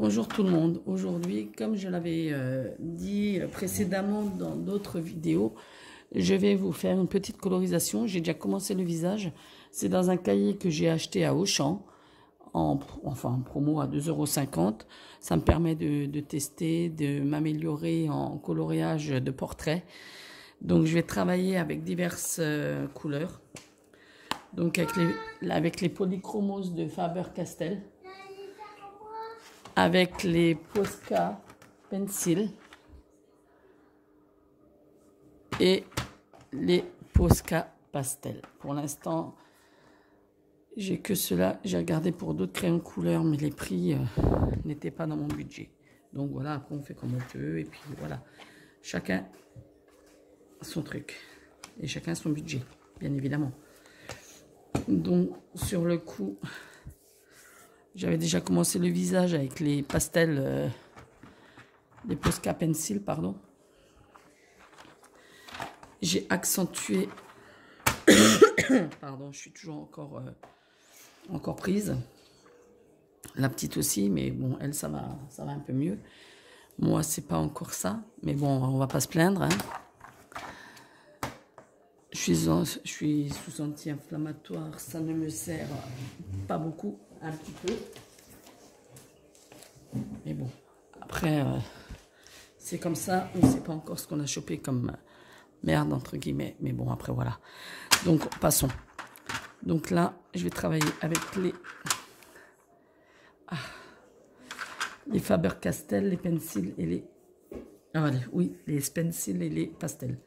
Bonjour tout le monde. Aujourd'hui, comme je l'avais dit précédemment dans d'autres vidéos, je vais vous faire une petite colorisation. J'ai déjà commencé le visage. C'est dans un cahier que j'ai acheté à Auchan, en promo à 2,50 €. Ça me permet de tester, de m'améliorer en coloriage de portrait. Donc je vais travailler avec diverses couleurs. Donc avec les polychromos de Faber-Castell, avec les Posca Pencil et les Posca Pastel. Pour l'instant, j'ai que cela. J'ai regardé pour d'autres crayons couleur, mais les prix n'étaient pas dans mon budget. Donc voilà, après on fait comme on peut. Et puis voilà, chacun son truc. Et chacun son budget, bien évidemment. Donc sur le coup, j'avais déjà commencé le visage avec les pastels, les Posca Pencil, pardon. J'ai accentué, pardon, je suis toujours encore prise. La petite aussi, mais bon, elle, ça va un peu mieux. Moi, c'est pas encore ça, mais bon, on va pas se plaindre, hein. Je suis sous anti-inflammatoire, ça ne me sert pas beaucoup, un petit peu. Mais bon, après, c'est comme ça, on ne sait pas encore ce qu'on a chopé comme merde, entre guillemets. Mais bon, après, voilà. Donc, passons. Donc là, je vais travailler avec les Faber-Castell, les pencils et les... Ah, voilà, oui, les pencils et les pastels.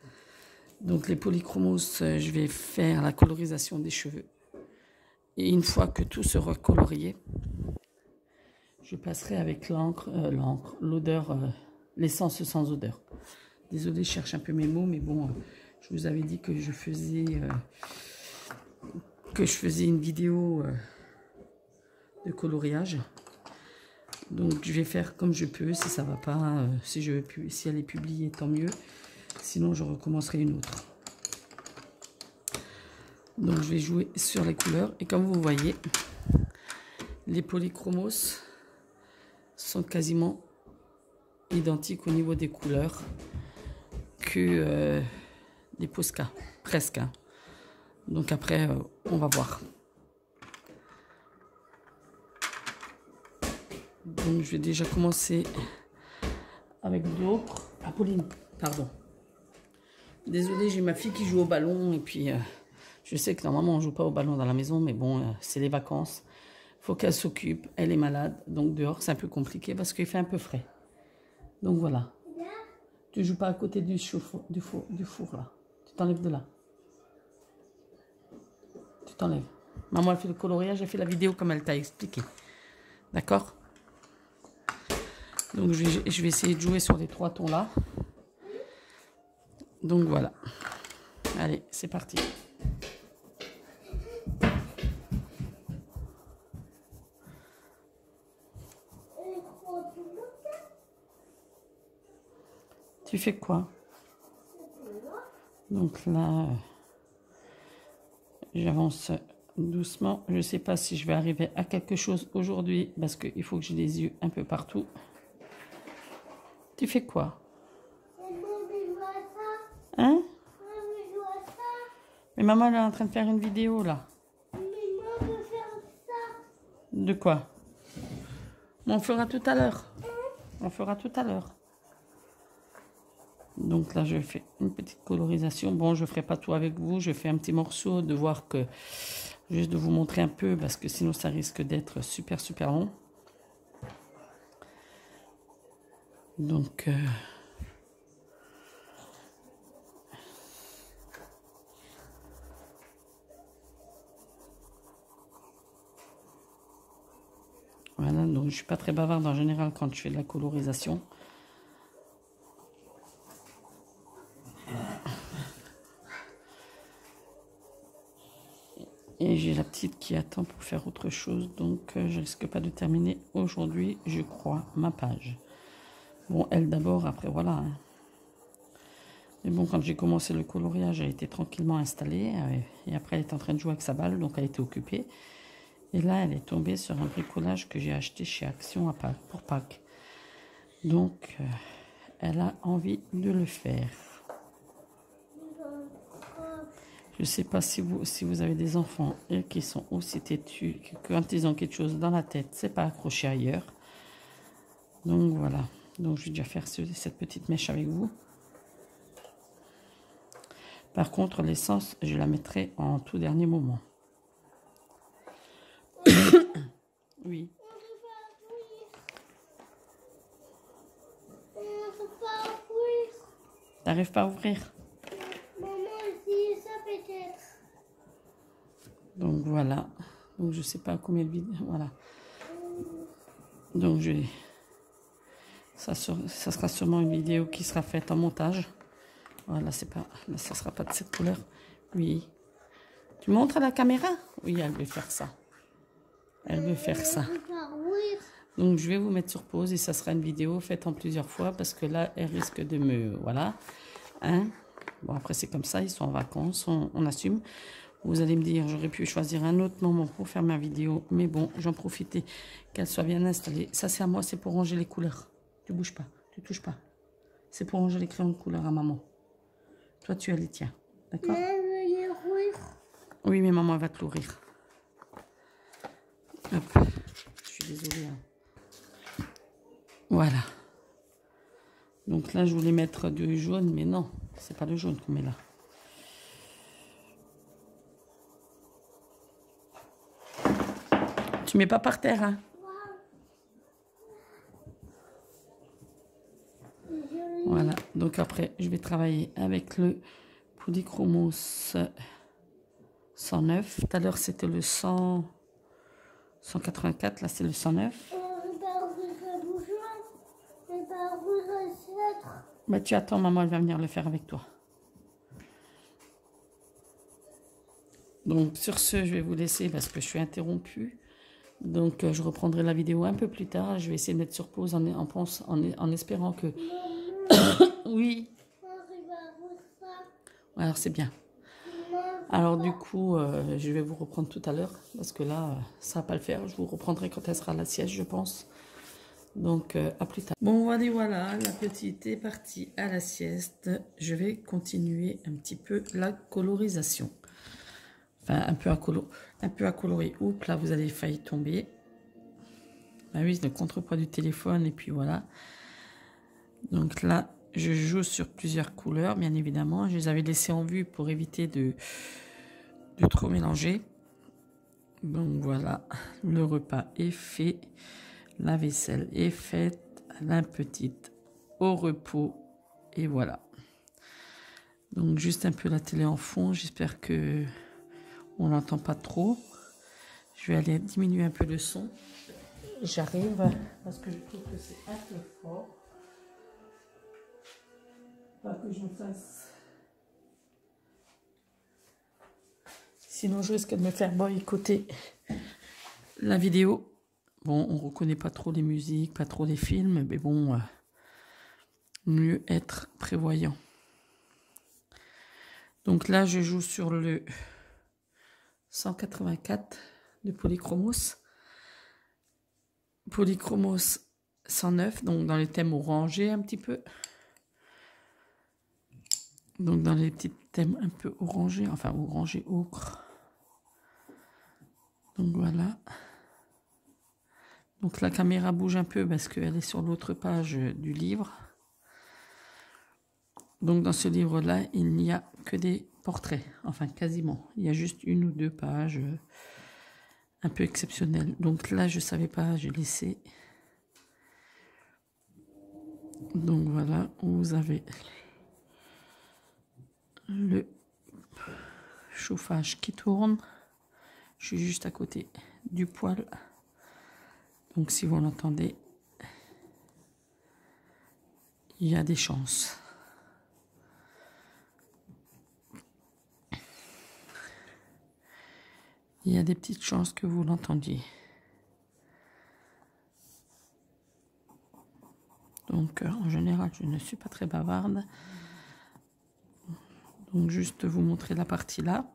Donc les polychromos, je vais faire la colorisation des cheveux. Et une fois que tout sera colorié, je passerai avec l'odeur, l'essence sans odeur. Désolée, je cherche un peu mes mots, mais bon, je vous avais dit que je faisais une vidéo de coloriage. Donc je vais faire comme je peux. Si ça va pas, si elle est publiée, tant mieux. Sinon, je recommencerai une autre. Donc, je vais jouer sur les couleurs. Et comme vous voyez, les polychromos sont quasiment identiques au niveau des couleurs que les Posca, presque. Hein. Donc après, on va voir. Donc, je vais déjà commencer avec d'autres. Apolline, pardon. Désolée, j'ai ma fille qui joue au ballon et puis je sais que normalement on joue pas au ballon dans la maison, mais bon, c'est les vacances. Faut qu'elle s'occupe, elle est malade, donc dehors c'est un peu compliqué parce qu'il fait un peu frais. Donc voilà. Tu joues pas à côté du four là. Tu t'enlèves de là. Tu t'enlèves. Maman a fait le coloriage, elle fait la vidéo comme elle t'a expliqué. D'accord? Donc je vais essayer de jouer sur les trois tons là. Donc voilà. Allez, c'est parti. Tu fais quoi? Donc là, j'avance doucement. Je ne sais pas si je vais arriver à quelque chose aujourd'hui parce qu'il faut que j'ai des yeux un peu partout. Tu fais quoi? Hein? Mais maman elle est en train de faire une vidéo là. De quoi? On fera tout à l'heure. On fera tout à l'heure. Donc là je fais une petite colorisation. Bon, je ne ferai pas tout avec vous. Je fais un petit morceau de voir que... Juste de vous montrer un peu parce que sinon ça risque d'être super long. Donc... Voilà, donc je suis pas très bavarde en général quand je fais de la colorisation. Et j'ai la petite qui attend pour faire autre chose, donc je risque pas de terminer aujourd'hui, je crois, ma page. Bon, elle d'abord, après voilà. Hein. Mais bon, quand j'ai commencé le coloriage, elle était tranquillement installée, et après elle est en train de jouer avec sa balle, donc elle était occupée. Et là, elle est tombée sur un bricolage que j'ai acheté chez Action à Pâques, pour Pâques. Donc, elle a envie de le faire. Je ne sais pas si vous avez des enfants et qui sont aussi têtus, que quand ils ont quelque chose dans la tête, c'est pas accroché ailleurs. Donc voilà. Donc je vais déjà faire cette petite mèche avec vous. Par contre, l'essence, je la mettrai en tout dernier moment. Oui. T'arrives pas à ouvrir? Maman, dis ça peut-être. Donc voilà. Donc je sais pas combien de vidéos. Voilà. Donc ça sera sûrement une vidéo qui sera faite en montage. Voilà, c'est pas. Là, ça sera pas de cette couleur. Oui. Tu montres à la caméra? Oui, elle veut faire ça. Elle veut faire ça. Donc je vais vous mettre sur pause et ça sera une vidéo faite en plusieurs fois parce que là, elle risque de me... Voilà. Hein? Bon, après c'est comme ça, ils sont en vacances, on assume. Vous allez me dire, j'aurais pu choisir un autre moment pour faire ma vidéo. Mais bon, j'en profitais qu'elle soit bien installée. Ça c'est à moi, c'est pour ranger les couleurs. Tu bouges pas, tu touches pas. C'est pour ranger les crayons de couleur à maman. Toi tu as les tiens, d'accord? Oui, mais maman va te l'ouvrir. Hop, je suis désolée. Hein. Voilà. Donc là, je voulais mettre du jaune, mais non, c'est pas le jaune qu'on met là. Tu mets pas par terre, hein? Voilà, donc après, je vais travailler avec le Polychromos 109. Tout à l'heure, c'était le 184, là, c'est le 109. Bah, tu attends, maman, elle va venir le faire avec toi. Donc, sur ce, je vais vous laisser parce que je suis interrompue. Donc, je reprendrai la vidéo un peu plus tard. Je vais essayer de mettre sur pause en espérant que... Oui. Alors, c'est bien. Alors, du coup, je vais vous reprendre tout à l'heure parce que là, ça va pas le faire. Je vous reprendrai quand elle sera à la sieste, je pense. Donc, à plus tard. Bon, allez, voilà, la petite est partie à la sieste. Je vais continuer un petit peu la colorisation. Enfin, un peu à colorer. Oups, là, vous avez failli tomber. Ah oui, c'est le contrepoids du téléphone. Et puis, voilà. Donc là, je joue sur plusieurs couleurs, bien évidemment. Je les avais laissées en vue pour éviter de trop mélanger. Donc, voilà. Le repas est fait. La vaisselle est faite. La petite au repos. Et voilà. Donc, juste un peu la télé en fond. J'espère que on n'entend pas trop. Je vais aller diminuer un peu le son. J'arrive parce que je trouve que c'est un peu fort. Pas que je me fasse. Sinon, je risque de me faire boycotter la vidéo. Bon, on reconnaît pas trop les musiques, pas trop les films, mais bon, mieux être prévoyant. Donc là, je joue sur le 184 de Polychromos. Polychromos 109, donc dans les thèmes orangés un petit peu. Donc dans les petits thèmes un peu orangés, enfin orangé ocre. Donc voilà. Donc la caméra bouge un peu parce qu'elle est sur l'autre page du livre. Donc dans ce livre-là, il n'y a que des portraits, enfin quasiment. Il y a juste une ou deux pages un peu exceptionnelles. Donc là, je ne savais pas, j'ai laissé. Donc voilà, vous avez le chauffage qui tourne. Je suis juste à côté du poêle. Donc si vous l'entendez, il y a des chances. Il y a des petites chances que vous l'entendiez. Donc en général, je ne suis pas très bavarde. Donc juste vous montrer la partie là.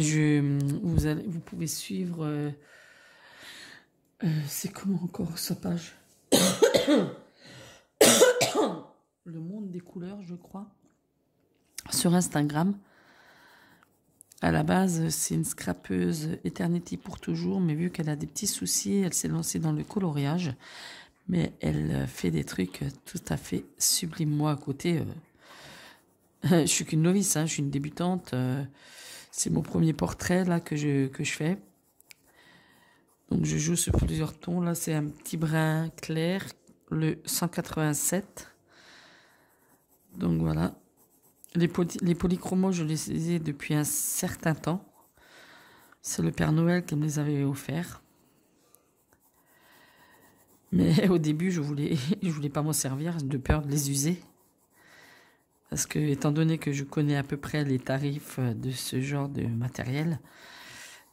Vous pouvez suivre... c'est comment encore sa page? Le monde des couleurs, je crois. Sur Instagram. À la base, c'est une scrapeuse Eternity pour toujours, mais vu qu'elle a des petits soucis, elle s'est lancée dans le coloriage. Mais elle fait des trucs tout à fait sublimes. Moi, à côté, je suis qu'une novice, hein, je suis une débutante. C'est mon premier portrait là que je fais. Donc, je joue sur plusieurs tons. Là, c'est un petit brun clair, le 187. Donc, voilà. Les polychromos, je les ai depuis un certain temps. C'est le Père Noël qui me les avait offerts. Mais au début, je voulais pas m'en servir de peur de les user. Parce que, étant donné que je connais à peu près les tarifs de ce genre de matériel,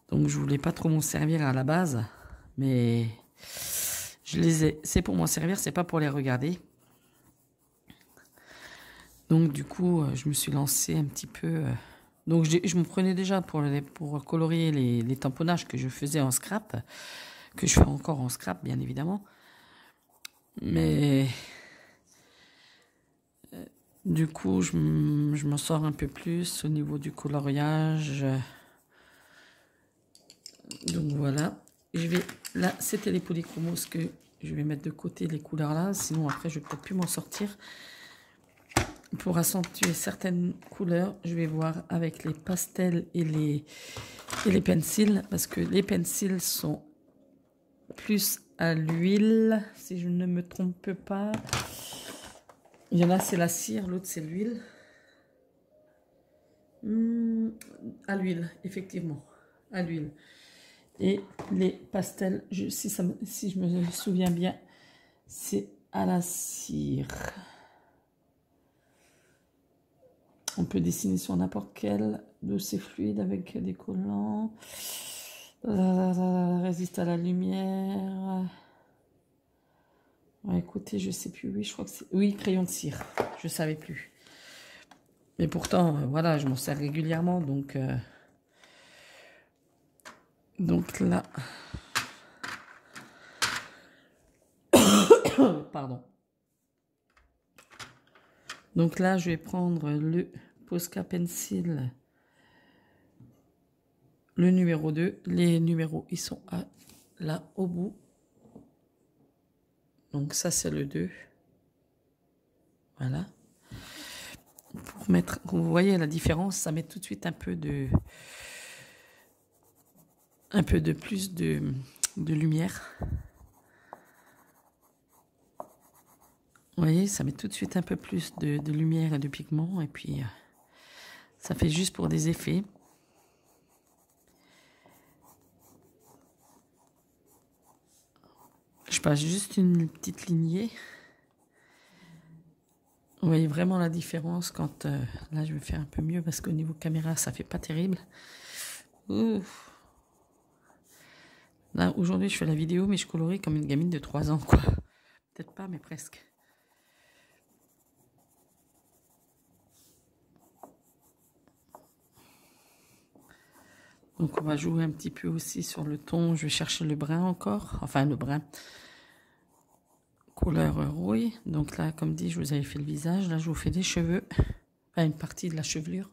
donc je voulais pas trop m'en servir à la base. Mais je les ai. C'est pour m'en servir, c'est pas pour les regarder. Donc du coup, je me suis lancée un petit peu... Donc je me prenais déjà pour colorier les tamponnages que je faisais en scrap, que je fais encore en scrap, bien évidemment. Mais du coup, je m'en sors un peu plus au niveau du coloriage. Donc voilà. Là, c'était les polychromos que je vais mettre de côté, les couleurs là. Sinon, après, je ne peux plus m'en sortir. Pour accentuer certaines couleurs, je vais voir avec les pastels et les pencils, parce que les pencils sont plus à l'huile, si je ne me trompe pas. Il y en a, c'est la cire, l'autre, c'est l'huile. À l'huile, effectivement, à l'huile. Et les pastels, si je me souviens bien, c'est à la cire. On peut dessiner sur n'importe quel dossier fluide avec des collants. Résiste à la lumière. Ouais, écoutez, je sais plus. Oui, je crois que c'est... Oui, crayon de cire. Je savais plus. Mais pourtant, voilà, je m'en sers régulièrement. Donc là... Pardon. Donc là, je vais prendre le Posca Pencil, le numéro 2. Les numéros, ils sont là au bout. Donc ça, c'est le 2. Voilà. Pour mettre, vous voyez la différence, ça met tout de suite un peu de plus de lumière. Vous voyez, ça met tout de suite un peu plus de lumière et de pigment. Et puis, ça fait juste pour des effets. Je passe juste une petite lignée. Vous voyez vraiment la différence quand... là, je vais faire un peu mieux parce qu'au niveau caméra, ça fait pas terrible. Ouf. Là, aujourd'hui, je fais la vidéo, mais je colorie comme une gamine de 3 ans, quoi. Peut-être pas, mais presque. Donc, on va jouer un petit peu aussi sur le ton. Je vais chercher le brun encore. Enfin, le brun. Couleur rouille. Donc là, comme dit, je vous avais fait le visage. Là, je vous fais des cheveux. Enfin, une partie de la chevelure.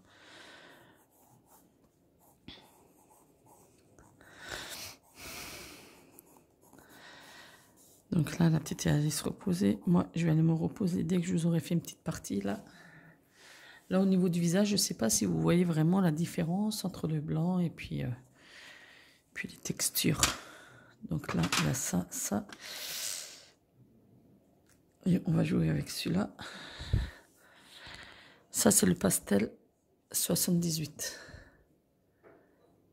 Donc là, la petite, elle allait se reposer. Moi, je vais aller me reposer dès que je vous aurai fait une petite partie, là. Là, au niveau du visage, je ne sais pas si vous voyez vraiment la différence entre le blanc et puis les textures. Donc là, il y a ça, ça. Et on va jouer avec celui-là. Ça, c'est le pastel 78.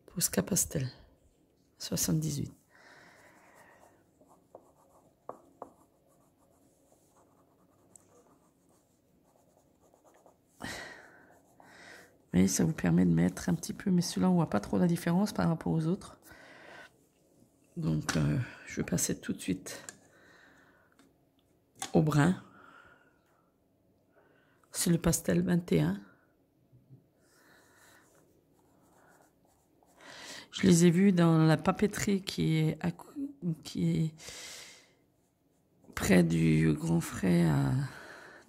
Posca Pastel 78. Et ça vous permet de mettre un petit peu, mais celui-là, on voit pas trop la différence par rapport aux autres. Donc, je vais passer tout de suite au brun. C'est le pastel 21. Je les ai vus dans la papeterie qui est près du Grand Frais,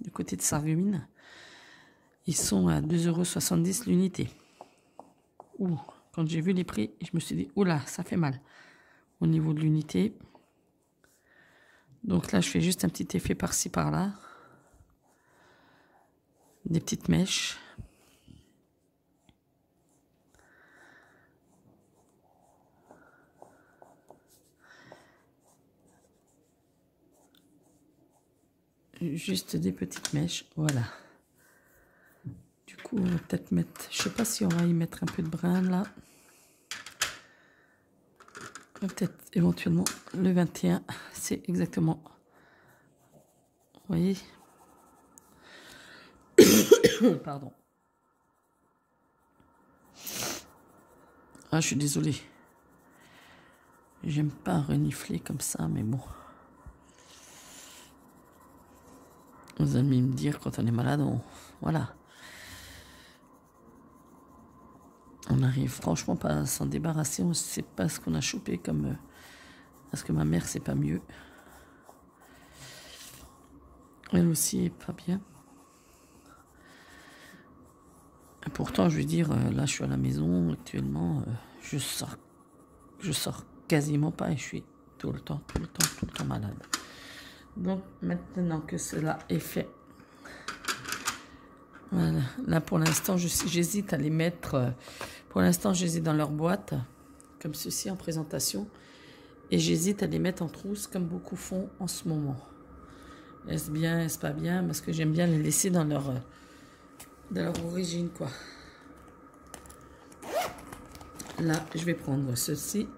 du côté de Sarreguemines. Ils sont à 2,70 € l'unité. Ouh, quand j'ai vu les prix, je me suis dit, oula, ça fait mal au niveau de l'unité. Donc là, je fais juste un petit effet par-ci, par-là. Des petites mèches. Juste des petites mèches, voilà. Du coup, on va peut-être mettre, je sais pas si on va y mettre un peu de brun là. On va peut-être éventuellement le 21, c'est exactement, vous voyez. Pardon. Ah, je suis désolée. J'aime pas renifler comme ça, mais bon. Vous allez me dire, quand on est malade, voilà. On n'arrive franchement pas à s'en débarrasser. On ne sait pas ce qu'on a chopé comme... parce que ma mère, c'est pas mieux. Elle aussi est pas bien. Et pourtant, je veux dire, là, je suis à la maison actuellement. Je sors quasiment pas et je suis tout le temps malade. Donc, maintenant que cela est fait, voilà. Là, pour l'instant, j'hésite à les mettre. Pour l'instant, j'hésite dans leur boîte, comme ceci en présentation. Et j'hésite à les mettre en trousse, comme beaucoup font en ce moment. Est-ce bien, est-ce pas bien? Parce que j'aime bien les laisser dans leur origine, quoi. Là, je vais prendre ceci.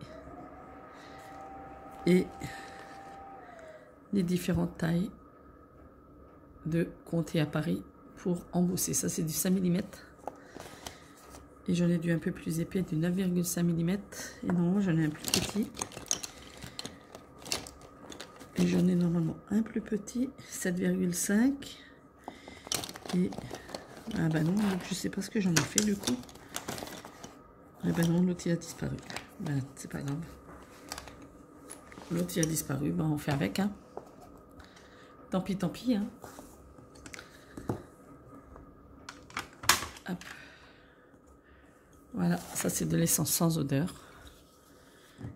Et les différentes tailles de Comté à Paris pour embosser. Ça, c'est du 5 mm. Et j'en ai du un peu plus épais, du 9,5 mm. Et non, j'en ai un plus petit. Et j'en ai normalement un plus petit, 7,5. Et ah bah non, je sais pas ce que j'en ai fait du coup. Ah bah non, l'autre il a disparu. Ben, c'est pas grave. L'autre il a disparu, ben on fait avec. Hein. Tant pis. Hein. Hop. Voilà, ça c'est de l'essence sans odeur.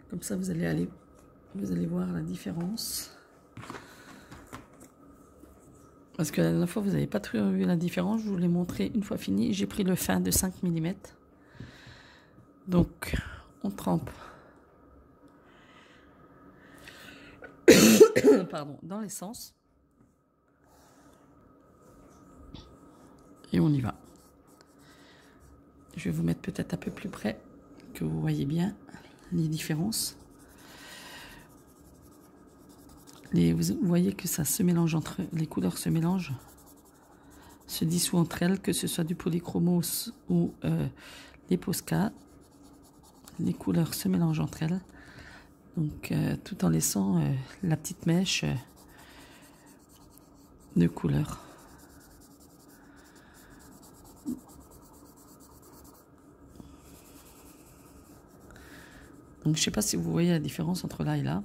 Comme ça vous allez voir la différence. Parce que la dernière fois vous n'avez pas trop vu la différence, je vous l'ai montré une fois fini. J'ai pris le fin de 5 mm. Donc on trempe pardon, dans l'essence. Et on y va. Je vais vous mettre peut-être un peu plus près, que vous voyez bien les différences. Vous voyez que ça se mélange entre... Les couleurs se mélangent, se dissouent entre elles, que ce soit du polychromos ou les Posca. Les couleurs se mélangent entre elles. Donc, tout en laissant la petite mèche de couleur. Donc, je ne sais pas si vous voyez la différence entre là et là.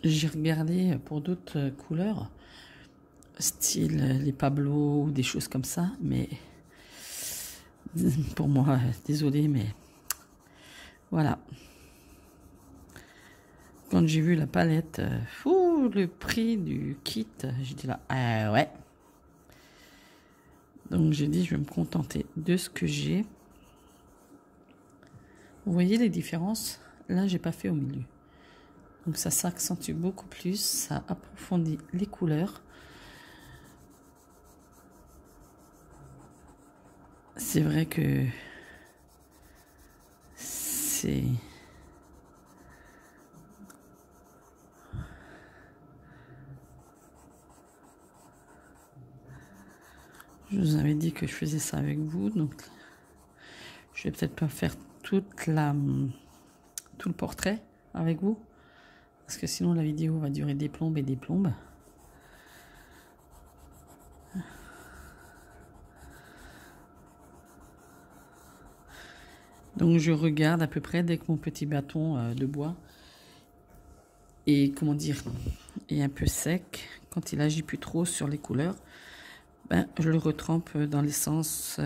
J'ai regardé pour d'autres couleurs, style les Pablo ou des choses comme ça, mais pour moi, désolé, mais voilà. Quand j'ai vu la palette, le prix du kit, j'ai dit là, ouais. Donc j'ai dit, je vais me contenter de ce que j'ai. Vous voyez les différences? Là, j'ai pas fait au milieu. Donc ça s'accentue beaucoup plus, ça approfondit les couleurs. C'est vrai que c'est... Je vous avais dit que je faisais ça avec vous, donc je vais peut-être pas faire tout le portrait avec vous, parce que sinon la vidéo va durer des plombes et des plombes. Donc je regarde à peu près dès que mon petit bâton de bois est, comment dire, est un peu sec, quand il agit plus trop sur les couleurs, ben, je le retrempe dans l'essence.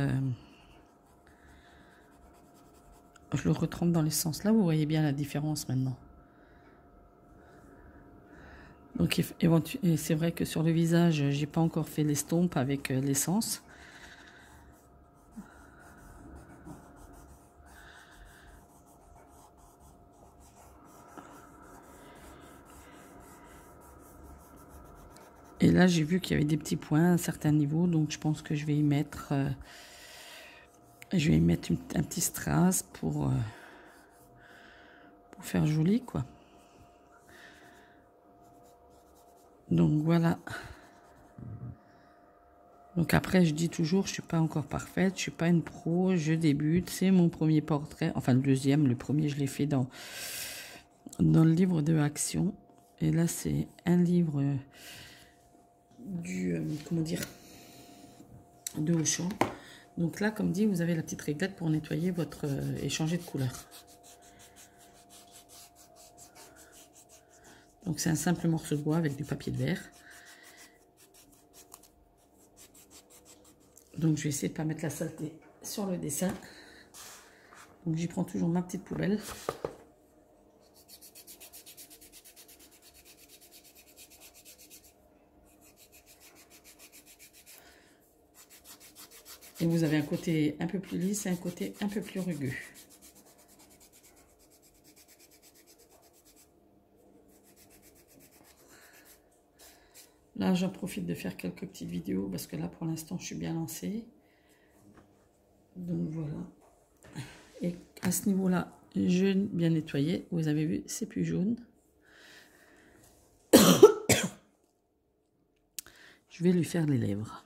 Je le retrempe dans l'essence. Là, vous voyez bien la différence maintenant. Donc, et c'est vrai que sur le visage, j'ai pas encore fait l'estompe avec l'essence. Et là, j'ai vu qu'il y avait des petits points à un certain niveau, donc je pense que je vais y mettre, un petit strass pour faire joli, quoi. Donc voilà. Donc après, je dis toujours, je suis pas encore parfaite, je suis pas une pro, je débute, c'est mon premier portrait, enfin le deuxième, le premier je l'ai fait dans le livre de Action. Et là, c'est un livre comment dire, de Auchan. Donc là, comme dit, vous avez la petite réglette pour nettoyer votre et changer de couleur. Donc c'est un simple morceau de bois avec du papier de verre. Donc je vais essayer de ne pas mettre la saleté sur le dessin. Donc j'y prends toujours ma petite poubelle. Et vous avez un côté un peu plus lisse et un côté un peu plus rugueux. Là, j'en profite de faire quelques petites vidéos parce que là, pour l'instant, je suis bien lancée. Donc voilà. Et à ce niveau-là, je bien nettoyé. Vous avez vu, c'est plus jaune. Je vais lui faire les lèvres.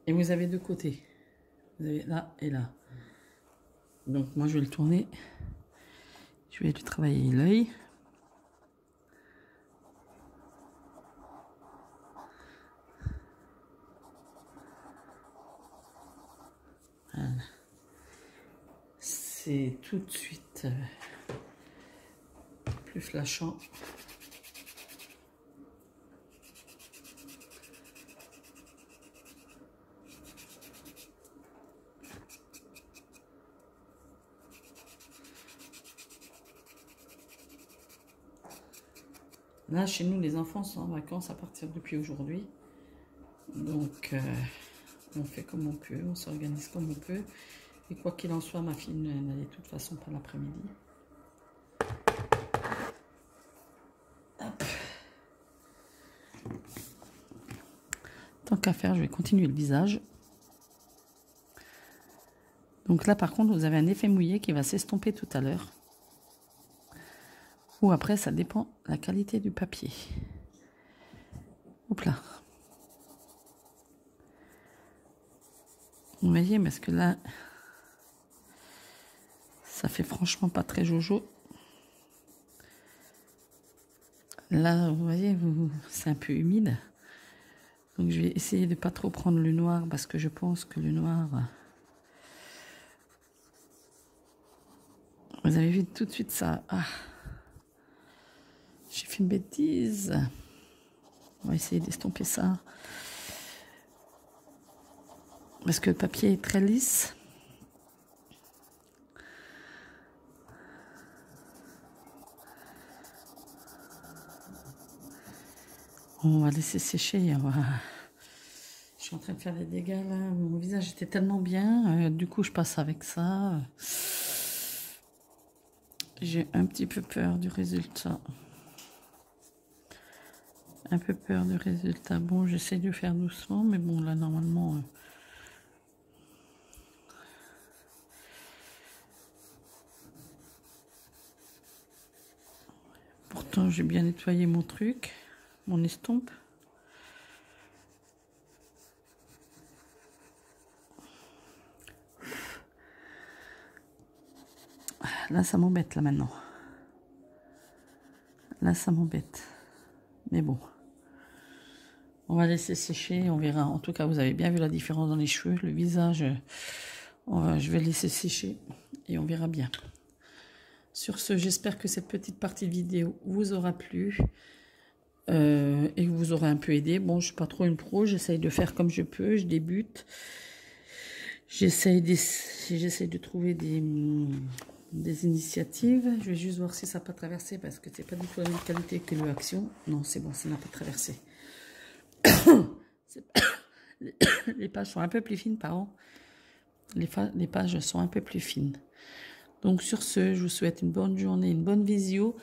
Et vous avez deux côtés. Vous avez là et là. Donc moi, je vais le tourner. Je vais lui travailler l'œil. Voilà. C'est tout de suite plus flashant. Là, chez nous, les enfants sont en vacances à partir depuis aujourd'hui. Donc, on fait comme on peut, on s'organise comme on peut. Et quoi qu'il en soit, ma fille n'allait de toute façon pas l'après-midi. Tant qu'à faire, je vais continuer le visage. Donc là, par contre, vous avez un effet mouillé qui va s'estomper tout à l'heure. Ou après, ça dépend de la qualité du papier. Hop là. Vous voyez, parce que là, ça fait franchement pas très jojo. Là, vous voyez, c'est un peu humide. Donc je vais essayer de pas trop prendre le noir parce que je pense que le noir... Vous avez vu tout de suite ça. Ah. J'ai fait une bêtise. On va essayer d'estomper ça. Parce que le papier est très lisse. On va laisser sécher. Je suis en train de faire des dégâts là. Mon visage était tellement bien. Du coup, je passe avec ça. J'ai un petit peu peur du résultat. Un peu peur du résultat. Bon, j'essaie de faire doucement, mais bon, là, normalement... Pourtant, j'ai bien nettoyé mon truc, mon estompe. Là, ça m'embête, là, maintenant. Là, ça m'embête. Mais bon. On va laisser sécher, on verra. En tout cas, vous avez bien vu la différence dans les cheveux. Le visage, je vais laisser sécher et on verra bien. Sur ce, j'espère que cette petite partie vidéo vous aura plu et vous aura un peu aidé. Bon, je ne suis pas trop une pro, j'essaye de faire comme je peux, je débute. J'essaye de trouver des initiatives. Je vais juste voir si ça n'a pas traversé parce que c'est pas du tout la même qualité que le Action. Non, c'est bon, ça n'a pas traversé. Les pages sont un peu plus fines, pardon. Les pages sont un peu plus fines. Donc sur ce, je vous souhaite une bonne journée, une bonne visio.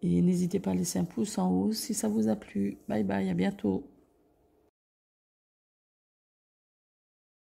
Et n'hésitez pas à laisser un pouce en haut si ça vous a plu. Bye bye, à bientôt.